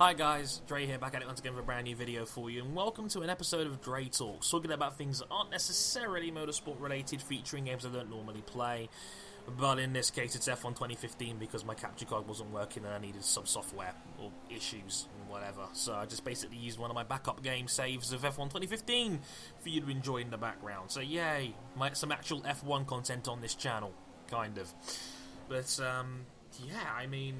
Hi guys, Dre here, back at it once again with a brand new video for you, and welcome to an episode of Dre Talks, talking about things that aren't necessarily motorsport related, featuring games I don't normally play, but in this case it's F1 2015 because my capture card wasn't working and I needed some software, or issues, and whatever, so I just basically used one of my backup game saves of F1 2015 for you to enjoy in the background, so yay, some actual F1 content on this channel, kind of, but yeah, I mean,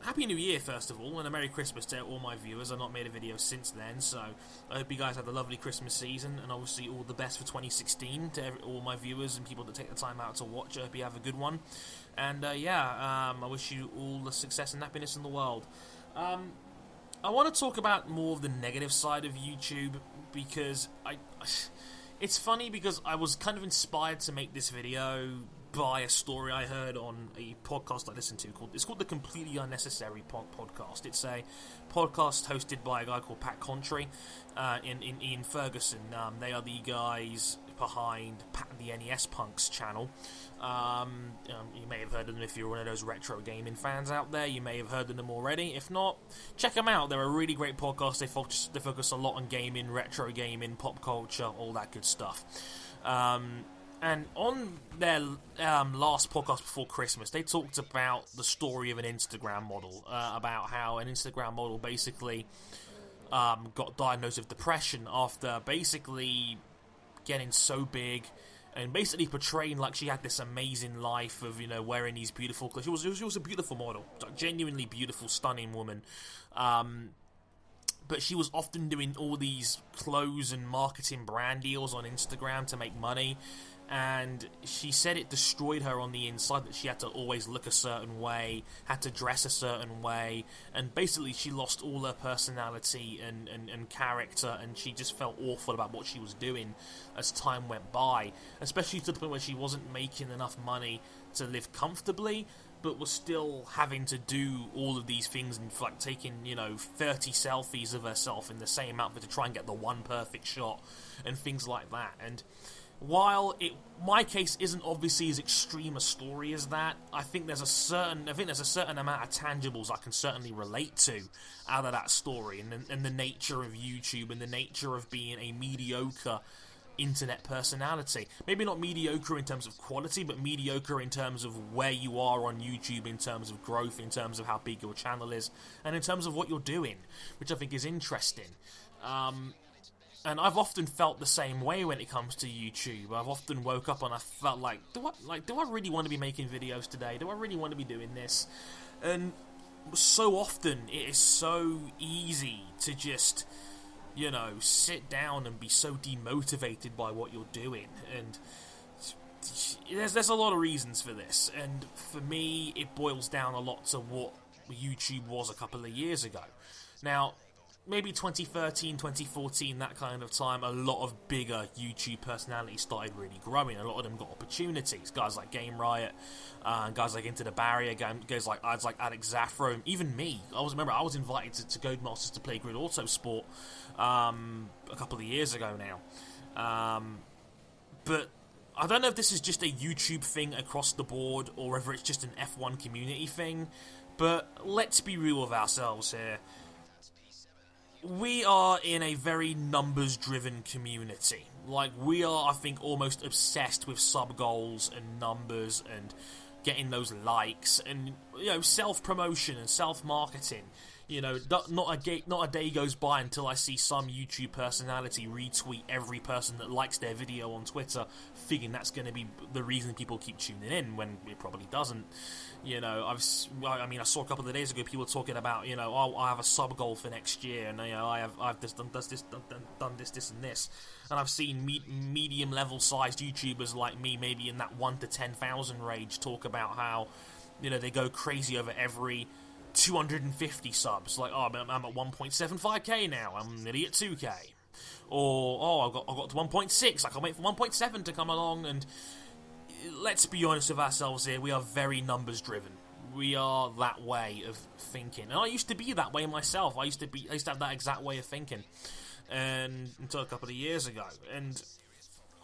Happy New Year, first of all, and a Merry Christmas to all my viewers. I've not made a video since then, so I hope you guys had a lovely Christmas season, and obviously all the best for 2016 to all my viewers and people that take the time out to watch. I hope you have a good one, and I wish you all the success and happiness in the world. I want to talk about more of the negative side of YouTube, because it's funny because I was kind of inspired to make this video by a story I heard on a podcast I listened to called the Completely Unnecessary Podcast. It's a podcast hosted by a guy called Pat Contry in Ian Ferguson. They are the guys behind Pat the NES Punks channel. You may have heard of them if you're one of those retro gaming fans out there. You may have heard of them already. If not, check them out. They're a really great podcast. They focus a lot on gaming, retro gaming, pop culture, all that good stuff. And on their last podcast before Christmas, they talked about the story of an Instagram model, about how an Instagram model basically got diagnosed with depression after basically getting so big and basically portraying like she had this amazing life of, you know, wearing these beautiful clothes. She was a beautiful model, like genuinely beautiful, stunning woman. But she was often doing all these clothes and marketing brand deals on Instagram to make money. And she said it destroyed her on the inside, that she had to always look a certain way, had to dress a certain way, and basically she lost all her personality and character, and she just felt awful about what she was doing as time went by, especially to the point where she wasn't making enough money to live comfortably, but was still having to do all of these things and like taking, 30 selfies of herself in the same outfit to try and get the one perfect shot and things like that. And while my case isn't obviously as extreme a story as that, I think there's a certain amount of tangibles I can certainly relate to out of that story, and the nature of YouTube and the nature of being a mediocre internet personality. Maybe not mediocre in terms of quality, but mediocre in terms of where you are on YouTube, in terms of growth, in terms of how big your channel is, and in terms of what you're doing, which I think is interesting. And I've often felt the same way when it comes to YouTube. I've often woke up and I felt like, do I really want to be making videos today? Do I really want to be doing this? And so often it is so easy to just, sit down and be so demotivated by what you're doing. And there's a lot of reasons for this. And for me, it boils down a lot to what YouTube was a couple of years ago. Now, maybe 2013, 2014, that kind of time, a lot of bigger YouTube personalities started really growing. A lot of them got opportunities. Guys like Game Riot, guys like Into the Barrier, guys like Alex Zaffro, even me. I was invited to Codemasters to play Grid Autosport a couple of years ago now. But I don't know if this is just a YouTube thing across the board or whether it's just an F1 community thing, but let's be real with ourselves here. We are in a very numbers-driven community. Like, we are, I think, almost obsessed with sub-goals and numbers and getting those likes and, self-promotion and self-marketing. Not a day goes by until I see some YouTube personality retweet every person that likes their video on Twitter, thinking that's going to be the reason people keep tuning in, when it probably doesn't. I saw a couple of days ago people talking about, I have a sub goal for next year, and I've just done this, and this, and I've seen medium level sized YouTubers like me, maybe in that 1 to 10,000 range, talk about how, they go crazy over every 250 subs, like, I'm at 1.75k now, I'm nearly at 2k, or I got to 1.6, I can't wait for 1.7 to come along. And let's be honest with ourselves here, we are very numbers driven. We are that way of thinking, and I used to be that way myself. I used to have that exact way of thinking, and until a couple of years ago. And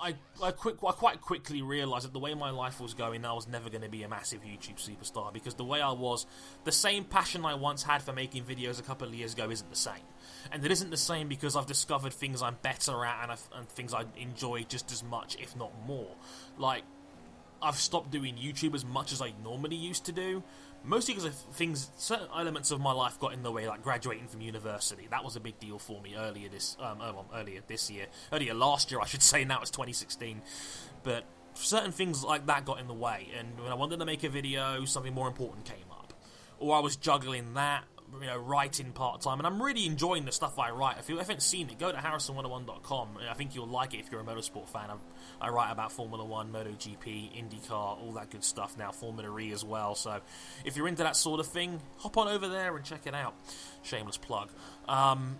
I quite quickly realised that the way my life was going, I was never going to be a massive YouTube superstar, because the way I was, the same passion I once had for making videos a couple of years ago isn't the same. And it isn't the same because I've discovered things I'm better at and things I enjoy just as much, if not more. Like, I've stopped doing YouTube as much as I normally used to do, mostly because of certain elements of my life got in the way, like graduating from university. That was a big deal for me earlier last year, I should say. Now it's 2016, but certain things like that got in the way. And when I wanted to make a video, something more important came up, or I was juggling that, writing part-time, and I'm really enjoying the stuff I write. If you haven't seen it, go to harrison101.com. I think you'll like it if you're a motorsport fan. I write about Formula 1, MotoGP, IndyCar, all that good stuff now, Formula E as well, so if you're into that sort of thing, hop on over there and check it out. Shameless plug. And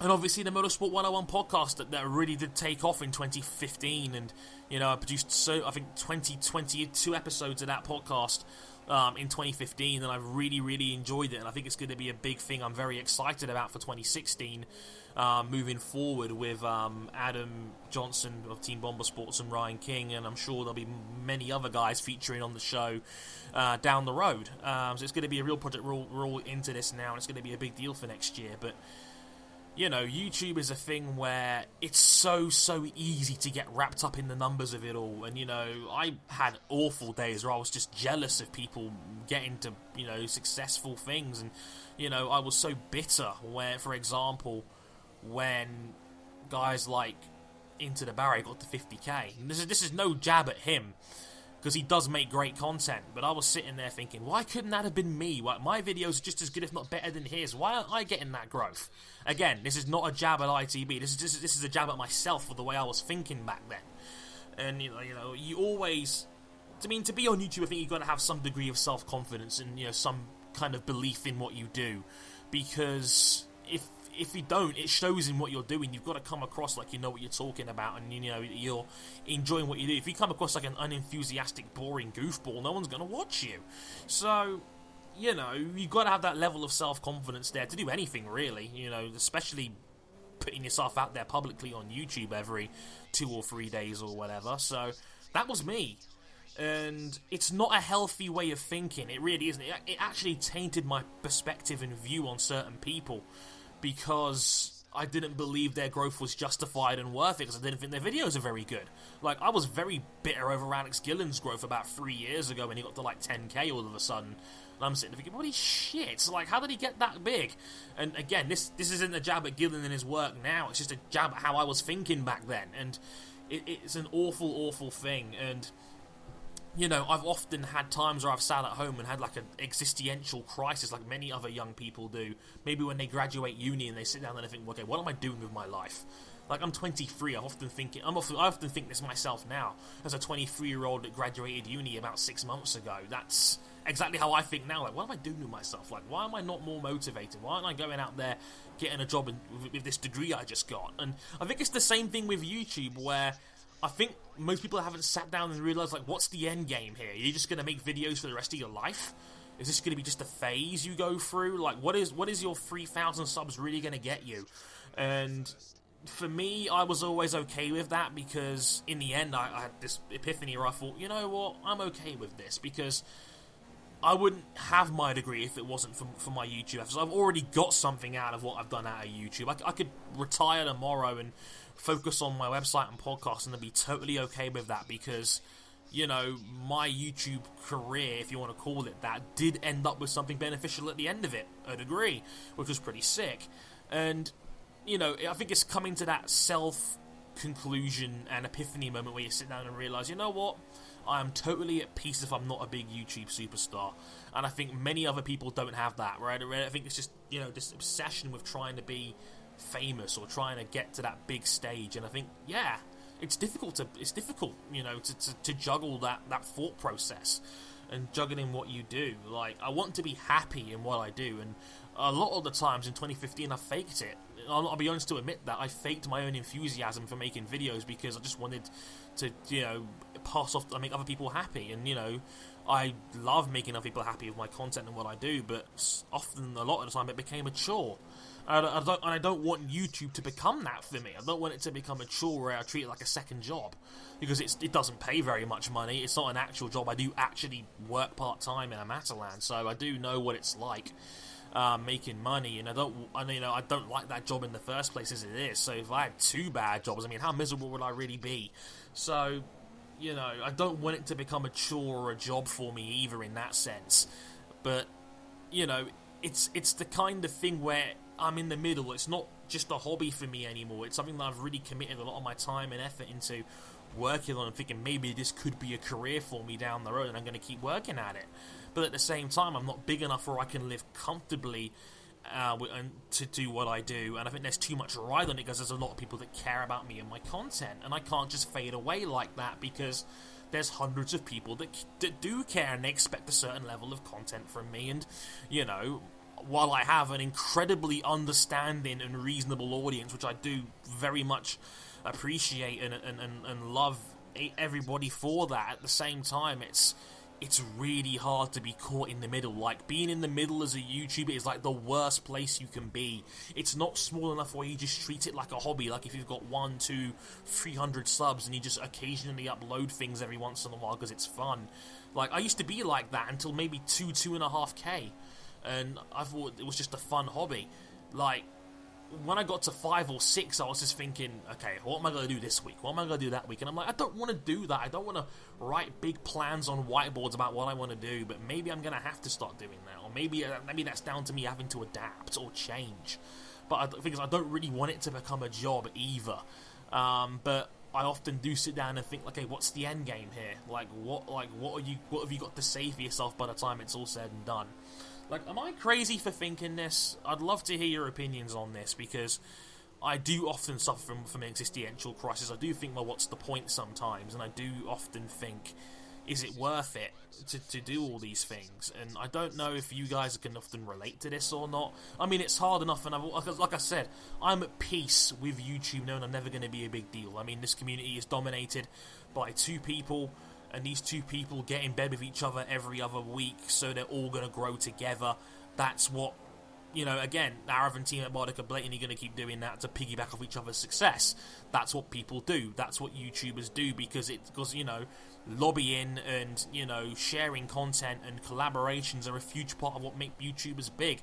obviously the Motorsport 101 podcast that really did take off in 2015, and I produced I think 22 episodes of that podcast in 2015, and I've really enjoyed it, and I think it's going to be a big thing I'm very excited about for 2016, moving forward with Adam Johnson of Team Bomber Sports and Ryan King, and I'm sure there'll be many other guys featuring on the show down the road. So it's going to be a real project. We're all into this now, and it's going to be a big deal for next year. But YouTube is a thing where it's so easy to get wrapped up in the numbers of it all. And, I had awful days where I was just jealous of people getting to, successful things. And, I was so bitter where, for example, when guys like Into the Barrier got to 50k. And this is no jab at him, because he does make great content, but I was sitting there thinking, why couldn't that have been me? Why, my videos are just as good, if not better, than his. Why aren't I getting that growth? Again, this is not a jab at ITB. This is a jab at myself for the way I was thinking back then. And you always, to be on YouTube, I think you've got to have some degree of self-confidence and some kind of belief in what you do, because if you don't, it shows in what you're doing. You've got to come across like you know what you're talking about, and you're enjoying what you do. If you come across like an unenthusiastic, boring goofball, no one's going to watch you. So, you've got to have that level of self-confidence there to do anything, really, especially putting yourself out there publicly on YouTube every 2 or 3 days or whatever. So, that was me. And it's not a healthy way of thinking. It really isn't. It actually tainted my perspective and view on certain people, because I didn't believe their growth was justified and worth it, because I didn't think their videos are very good. Like, I was very bitter over Alex Gillen's growth about 3 years ago when he got to like 10k all of a sudden. And I'm sitting there thinking, holy shit, like, how did he get that big? And again, this isn't a jab at Gillen and his work now, it's just a jab at how I was thinking back then. And it's an awful thing. And I've often had times where I've sat at home and had like an existential crisis, like many other young people do. Maybe when they graduate uni and they sit down and they think, okay, what am I doing with my life? Like, I'm 23. I often think this myself now, as a 23-year-old that graduated uni about 6 months ago. That's exactly how I think now. Like, what am I doing with myself? Like, why am I not more motivated? Why aren't I going out there getting a job with this degree I just got? And I think it's the same thing with YouTube, where I think most people haven't sat down and realised, like, what's the end game here? You're just going to make videos for the rest of your life? Is this going to be just a phase you go through? Like, what is your 3,000 subs really going to get you? And for me, I was always okay with that, because in the end, I had this epiphany where I thought, you know what, I'm okay with this, because I wouldn't have my degree if it wasn't for my YouTube efforts. I've already got something out of what I've done out of YouTube. I could retire tomorrow and focus on my website and podcast, and I'd be totally okay with that, because my YouTube career, if you want to call it that, did end up with something beneficial at the end of it, a degree, which was pretty sick. And I think it's coming to that self-conclusion and epiphany moment where you sit down and realise, you know what, I am totally at peace if I'm not a big YouTube superstar. And I think many other people don't have that, right? I think it's just, this obsession with trying to be famous or trying to get to that big stage. And I think, yeah, it's difficult, to juggle that thought process and juggling what you do. Like, I want to be happy in what I do, and a lot of the times in 2015 I faked it. I'll be honest to admit that I faked my own enthusiasm for making videos, because I just wanted to pass off, make other people happy. And I love making other people happy with my content and what I do, but often, a lot of the time, it became a chore. I don't want YouTube to become that for me. I don't want it to become a chore where I treat it like a second job, because it doesn't pay very much money. It's not an actual job. I do actually work part-time in a Matalan, so I do know what it's like making money, and I don't like that job in the first place as it is. So if I had 2 bad jobs, I mean, how miserable would I really be? So, I don't want it to become a chore or a job for me either in that sense. But, it's the kind of thing where I'm in the middle. It's not just a hobby for me anymore. It's something that I've really committed a lot of my time and effort into working on and thinking maybe this could be a career for me down the road, and I'm going to keep working at it. But at the same time, I'm not big enough where I can live comfortably to do what I do, and I think there's too much ride on it because there's a lot of people that care about me and my content, and I can't just fade away like that because there's hundreds of people that do care and they expect a certain level of content from me. And while I have an incredibly understanding and reasonable audience, which I do very much appreciate and love everybody for that, at the same time it's really hard to be caught in the middle. Like, being in the middle as a YouTuber is like the worst place you can be. It's not small enough where you just treat it like a hobby, like if you've got 1, 2, 300 subs and you just occasionally upload things every once in a while because it's fun. Like, I used to be like that until maybe 2.5k, and I thought it was just a fun hobby. Like, when I got to 5 or 6, I was just thinking, okay, what am I going to do this week? What am I going to do that week? And I'm like, I don't want to do that. I don't want to write big plans on whiteboards about what I want to do, but maybe I'm going to have to start doing that. Or maybe that's down to me having to adapt or change. But the thing is, I don't really want it to become a job either. But I often do sit down and think, okay, what's the end game here? What have you got to say for yourself by the time it's all said and done? Like, am I crazy for thinking this? I'd love to hear your opinions on this, because I do often suffer from an existential crisis. I do think, well, what's the point sometimes? And I do often think, is it worth it to do all these things? And I don't know if you guys can often relate to this or not. I mean, it's hard enough, and like I said, I'm at peace with YouTube knowing I'm never going to be a big deal. I mean, this community is dominated by 2 people, and these 2 people get in bed with each other every other week, so they're all going to grow together. That's what, again, Arav and Team at Bardic are blatantly going to keep doing that to piggyback off each other's success. That's what people do. That's what YouTubers do, because lobbying and, sharing content and collaborations are a huge part of what make YouTubers big.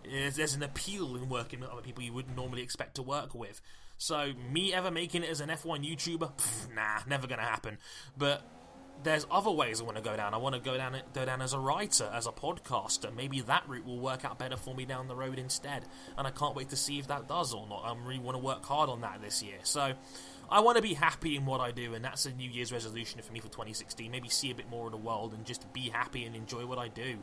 There's an appeal in working with other people you wouldn't normally expect to work with. So, me ever making it as an F1 YouTuber? Nah, never going to happen. But there's other ways I want to go down. I want to go down as a writer, as a podcaster. Maybe that route will work out better for me down the road instead. And I can't wait to see if that does or not. I really want to work hard on that this year. So I want to be happy in what I do, and that's a New Year's resolution for me for 2016. Maybe see a bit more of the world and just be happy and enjoy what I do.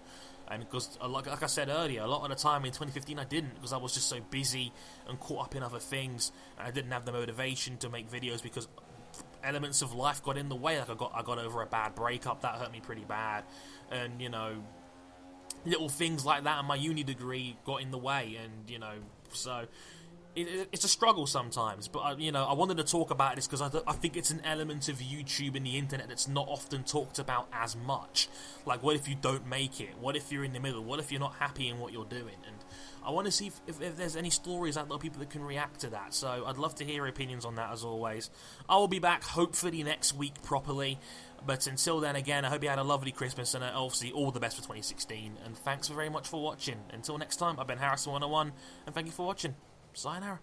And because, like I said earlier, a lot of the time in 2015 I didn't, because I was just so busy and caught up in other things, and I didn't have the motivation to make videos because elements of life got in the way. Like I got over a bad breakup that hurt me pretty bad, and little things like that, and my uni degree got in the way, and so it's a struggle sometimes. But I wanted to talk about this because I think it's an element of YouTube and the internet that's not often talked about as much. Like, what if you don't make it? What if you're in the middle? What if you're not happy in what you're doing? And I want to see if there's any stories out there, people that can react to that. So I'd love to hear opinions on that, as always. I will be back hopefully next week properly. But until then, again, I hope you had a lovely Christmas, and obviously all the best for 2016. And thanks very much for watching. Until next time, I've been Harrison101, and thank you for watching. Sayonara.